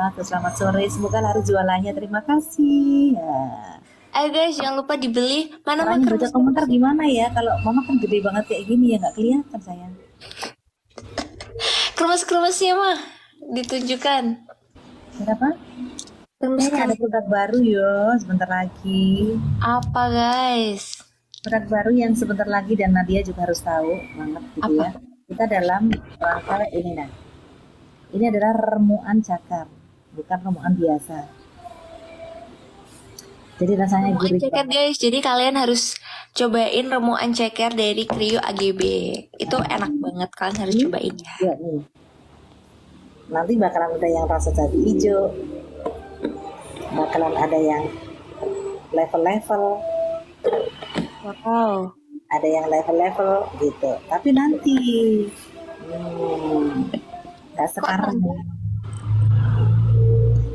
atau selamat sore. Semoga laris jualannya. Terima kasih. Ya. Ayo guys, jangan lupa dibeli. Mana Caranya baca komentar kremes-kremesnya? gimana ya? Kalau mama kan gede banget kayak gini ya nggak kelihatan sayang. Kremes-kremesnya mah ditunjukkan. Kenapa? Ada Kremes-kremes produk baru yo, sebentar lagi. apa guys? Produk baru yang sebentar lagi dan Nadia juga harus tahu banget gitu Apa? ya. Kita dalam rangka ini nah. Ini adalah remuan cakar, bukan remuan biasa. Jadi rasanya Remuan gurih ceker banget. guys. Jadi kalian harus cobain remuan ceker dari Krio AGB. Itu enak banget, kalian harus Ini cobain ya. ya nih. Nanti bakalan ada yang rasa cabai hijau, bakalan ada yang level-level, Wow. ada yang level-level gitu. Tapi nanti, hmm, nggak Kok sekarang. nanti?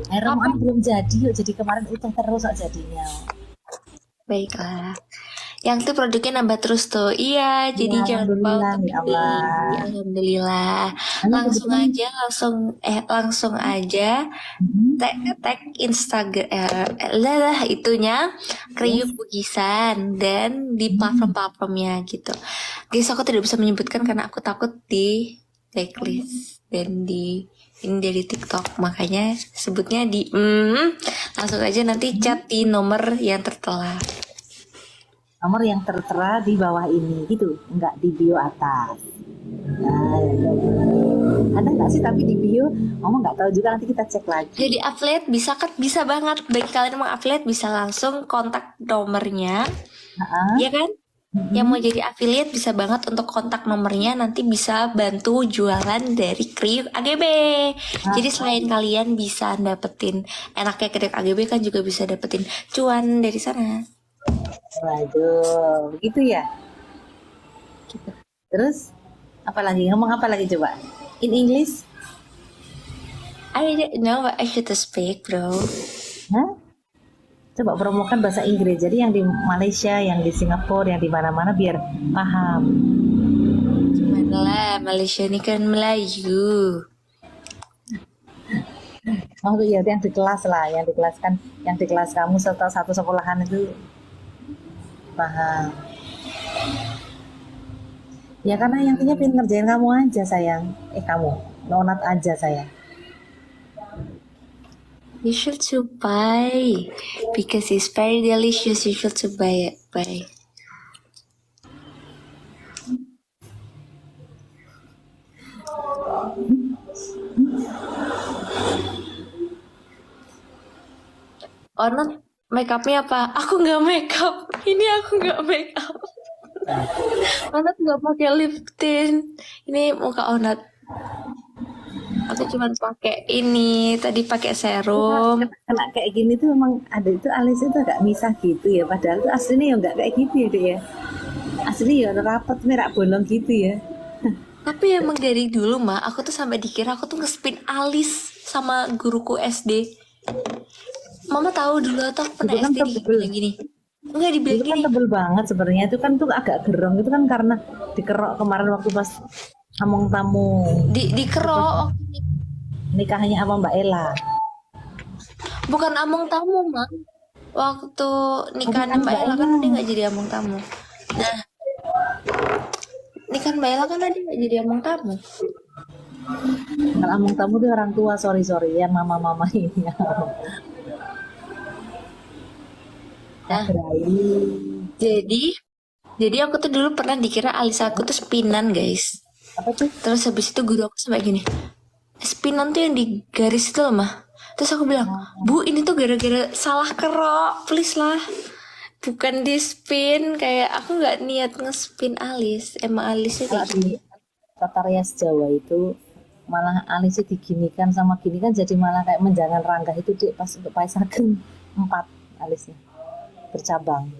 Air remuan Kapan? belum jadi yuk. Jadi kemarin utuh terus kok jadinya. Baiklah. Yang tuh produknya nambah terus tuh. Iya, Ya, jadi jangan lupa alhamdulillah untuk ya beli. Allah. Alhamdulillah. Ini Langsung kebetulan aja, langsung aja tag mm, tag Instagram lah itunya Kriuk yes. Bugisan dan di Mm. platform-platformnya gitu. Guys, aku tidak bisa menyebutkan karena aku takut di blacklist dan di ini dari TikTok, makanya sebutnya di langsung aja nanti chat di nomor yang tertera. Nomor yang tertera di bawah ini gitu, enggak di bio atas. Nah, ya, ada nggak sih tapi di bio? Mama nggak tahu juga nanti kita cek lagi. Jadi affiliate bisa kan, bisa banget bagi kalian yang mau affiliate, bisa langsung kontak nomornya Nah, ya kan. Yang mau jadi affiliate bisa banget untuk kontak nomornya, nanti bisa bantu jualan dari Kriuk AGB. Jadi selain kalian bisa dapetin enaknya Kriuk AGB, kan juga bisa dapetin cuan dari sana. waduh, begitu ya. Gitu. Terus apa lagi? Ngomong apa lagi coba? In English? I don't know what I should speak, bro. Hah? Coba promokan bahasa Inggris. Jadi yang di Malaysia, yang di Singapura, yang di mana-mana biar paham. Gimana lah, Malaysia ini kan Melayu. Oh iya, yang di kelas lah, yang di kelas kan, yang di kelas kamu serta satu sekolahan itu paham. Ya karena yang intinya pengen ngerjain kamu aja sayang. Kamu, nonat aja sayang. You should to buy because it's very delicious. You should to buy it. Buy. Onat make upnya apa? Aku nggak make up. Ini aku nggak make up. Onat nggak pakai lip tint. Ini muka Onat. Aku cuma pakai ini. Tadi pakai serum. Kena kayak gini tuh memang ada itu alisnya tuh agak misah gitu ya. Padahal tuh aslinya ya nggak kayak gitu ya deh ya. Asli ya rapat merak bolong gitu ya. Tapi emang dari dulu mah, aku tuh sampai dikira aku tuh ngespin alis sama guruku SD. Mama tahu dulu tuh aku pernah Itu kan SD tebel. dibilang gini. Enggak, dibilang Itu kan gini. tebel banget sebenarnya. Itu kan tuh agak gerong. Itu kan karena dikerok kemarin waktu pas ngomong tamu. Itu pas Dikerok. nikahnya sama Mbak Ella. Bukan among tamu, Mak. Waktu Bukan nikahan kan Mbak Mbak Ella kan Ella. dia nggak jadi among tamu. Nah, nikahan Mbak Ella kan dia nggak jadi among tamu. Kalau ngomong tamu tuh orang tua, sorry sorry ya mama-mama ini. Nah, Abrahi. jadi aku tuh dulu pernah dikira alis aku tuh spinan, guys. Apa tuh? Terus habis itu guru aku sampai gini, spinan tuh yang di garis itu loh, mah. Terus aku bilang, Bu, ini tuh gara-gara salah kerok, please lah. Bukan di spin, kayak aku nggak niat ngespin alis. Emang alisnya Kalau kayak di gini. tata rias Jawa itu malah alisnya diginikan sama gini kan jadi malah kayak menjangan rangga itu di pas untuk paisaken empat alisnya bercabang.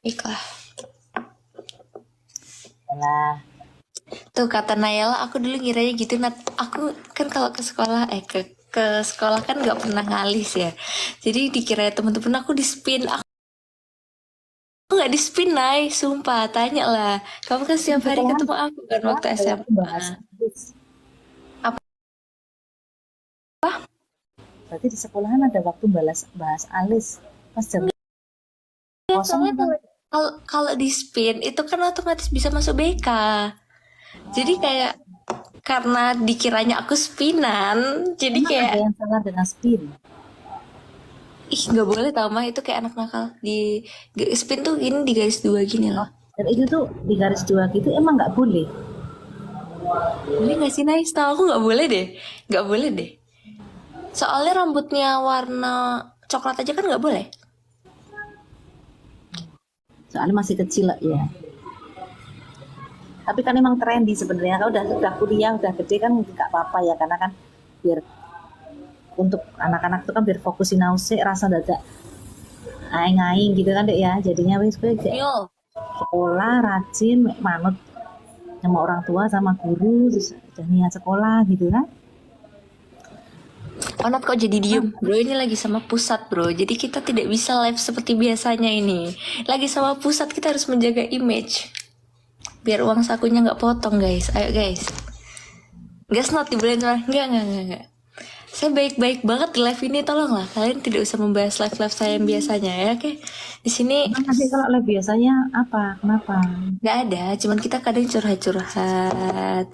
Iklah. Nah, Tuh kata Nayla, aku dulu ngiranya gitu. Aku kan kalau ke sekolah, ke sekolah kan nggak pernah ngalis ya. Jadi dikira temen-temen aku di spin. Aku nggak di spin, Nay. Sumpah, tanya lah. Kamu kan setiap hari sekolah ketemu aku kan sekolah waktu ada yang SMA. bahas alis. Apa? Berarti di sekolahan ada waktu bahas alis pas jam Ya, kosong soalnya kan? kalau di spin itu kan otomatis bisa masuk BK. Jadi kayak karena dikiranya aku spinan, jadi Emang kayak ada yang salah dengan spin? ih nggak boleh tau mah itu kayak anak nakal di spin tuh gini di garis dua gini Oh, loh. dan itu tuh di garis dua gitu emang nggak boleh. Boleh nggak sih Nais? Tahu aku nggak boleh deh, nggak boleh deh. Soalnya rambutnya warna coklat aja kan nggak boleh. Soalnya masih kecil ya. Tapi kan emang trendy sebenarnya. Kalau udah kuliah, udah gede kan nggak apa-apa ya, karena kan biar untuk anak-anak itu kan biar fokus sinau sih rasa dadak aing-aing gitu kan dek ya. Jadinya wis kowe kayak Yo, sekolah rajin manut sama orang tua sama guru terus udah niat sekolah gitu kan. Onat kok jadi diem? Bro ini lagi sama pusat bro, jadi kita tidak bisa live seperti biasanya ini. Lagi sama pusat kita harus menjaga image. Biar uang sakunya nggak potong guys. Ayo guys. Gas not dibeliin cuma enggak. Saya baik-baik banget di live ini, tolonglah kalian tidak usah membahas live-live saya yang biasanya ya, oke? Di sini Emang nanti kalau live biasanya apa? Kenapa? nggak ada, cuman kita kadang curhat-curhat.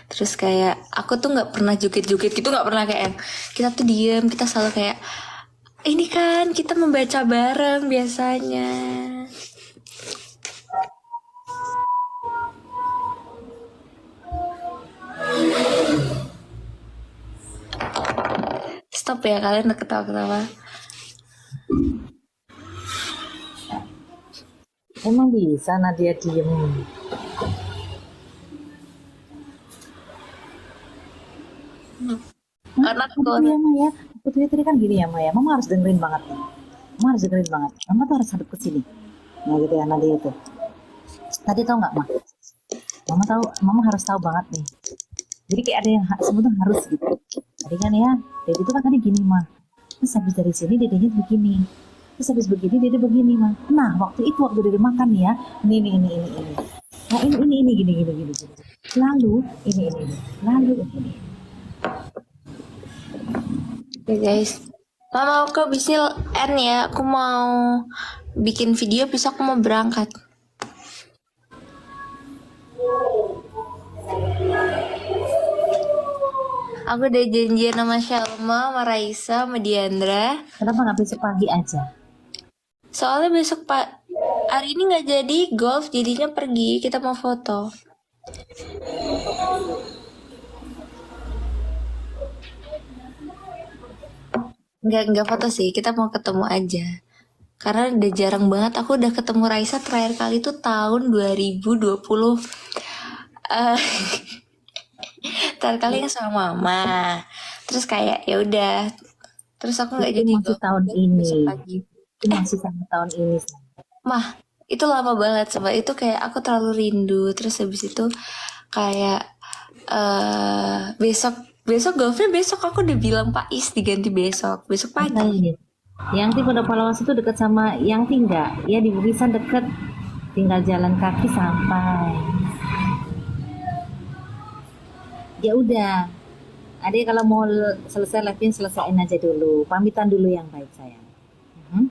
Terus kayak aku tuh nggak pernah joget-joget gitu, nggak pernah kayak kita tuh diem, kita selalu kayak ini kan kita membaca bareng biasanya. Stop ya kalian udah ketawa-ketawa. Emang bisa Nadia diem? Anak Aku tuh tuh ya Maya, aku tuh tadi kan gini ya Maya, Mama harus dengerin banget nih. Mama harus dengerin banget. Mama tuh harus hadap ke sini. Nah gitu ya Nadia tuh. Tadi tau nggak Mah? Mama tahu, Mama harus tahu banget nih. Jadi kayak ada yang semua tuh harus gitu. Tadi kan ya, Dede tuh kan tadi gini mah. Terus habis dari sini Dedenya begini. Terus habis begini Dede begini mah. Nah waktu Dede makan nih ya, ini. Nah ini gini. Lalu ini. Lalu ini. oke guys. Mama aku bisnya end ya. Aku mau bikin video, bisa aku mau berangkat. Aku udah janjian sama Shalma, sama Raisa, sama Diandra. Kenapa nggak besok pagi aja? Soalnya besok Pak hari ini nggak jadi golf, jadinya pergi. Kita mau foto. Nggak foto sih. Kita mau ketemu aja. Karena udah jarang banget. Aku udah ketemu Raisa terakhir kali tuh tahun 2020. Eh, terakhir kali yang sama Mama. Terus kayak ya udah. Terus aku nggak Itu jadi masih golf tahun besok ini. pagi. Itu masih sama tahun ini. Mah, itu lama banget sama itu kayak aku terlalu rindu. Terus habis itu kayak besok besok golfnya besok aku udah bilang Pak Is diganti besok pagi. Makanya. Yang di Pondok Palawas itu dekat sama yang tinggal. Ya di Bukisan dekat. Tinggal jalan kaki sampai. Ya udah. Adik kalau mau selesai live-nya selesaiin aja dulu. Pamitan dulu yang baik sayang. Mhm.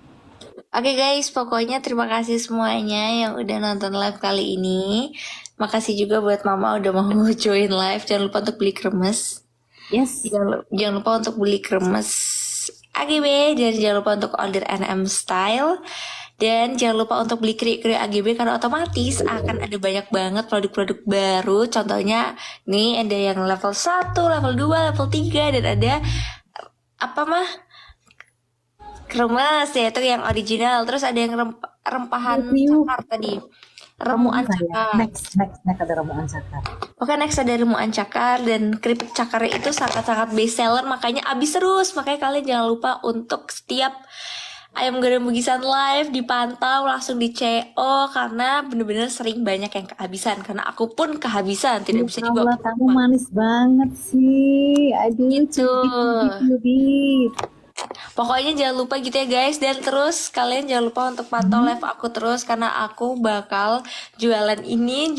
Oke guys, pokoknya terima kasih semuanya yang udah nonton live kali ini. Makasih juga buat Mama udah mau join live. Jangan lupa untuk beli kremes. Yes. Jangan lupa untuk beli kremes AGB, dan jangan lupa untuk order NM Style, dan jangan lupa untuk beli krik-krik AGB karena otomatis akan ada banyak banget produk-produk baru. Contohnya nih ada yang level 1, level 2, level 3, dan ada apa mah kremes yaitu yang original. Terus ada yang rempahan Review. cakar tadi. Remuan cakar. Next ada remuan cakar. Oke, next ada remuan cakar, dan keripik cakar itu sangat-sangat best seller, makanya habis terus. Makanya kalian jangan lupa untuk setiap Ayam Goreng Bugisan live dipantau langsung di CO, karena bener-bener sering banyak yang kehabisan. Karena aku pun kehabisan, tidak bisa dibawa Allah, ke kamu rumah. manis banget sih. Aduh, Gitu. cubit. Pokoknya jangan lupa gitu ya guys. Dan terus kalian jangan lupa untuk pantau live aku terus, karena aku bakal jualan ini,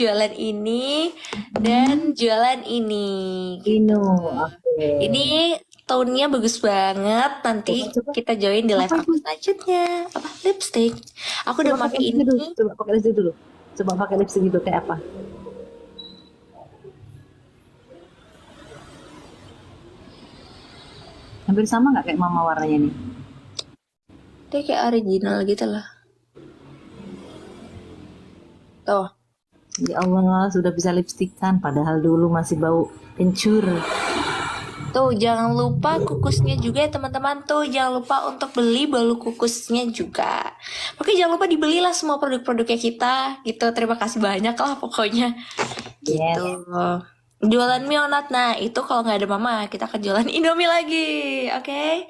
dan jualan ini. Ino, oke. Ini tone-nya bagus banget. Nanti Coba. kita join di live Apa aku itu? selanjutnya. Apa? Lipstick. Aku udah Coba pakai pakai lipstick dulu. ini. Coba pakai lipstick dulu. Coba pakai lipstick itu kayak apa? Hampir sama nggak kayak mama warnanya nih? Dia kayak original gitu lah. Tuh. Ya Allah, sudah bisa lipstikan. Padahal dulu masih bau kencur. Tuh, jangan lupa kukusnya juga ya teman-teman. Tuh, jangan lupa untuk beli bolu kukusnya juga. Oke, jangan lupa dibelilah semua produk-produknya kita. Gitu, terima kasih banyak lah pokoknya. Yes. Gitu. Jualan mie onat. Nah, itu kalau nggak ada mama, kita akan jualan Indomie lagi. Oke?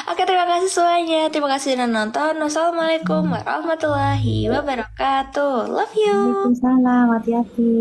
Oke, terima kasih semuanya. Terima kasih sudah nonton. Wassalamualaikum warahmatullahi wabarakatuh. Love you. Waalaikumsalam. Hati-hati.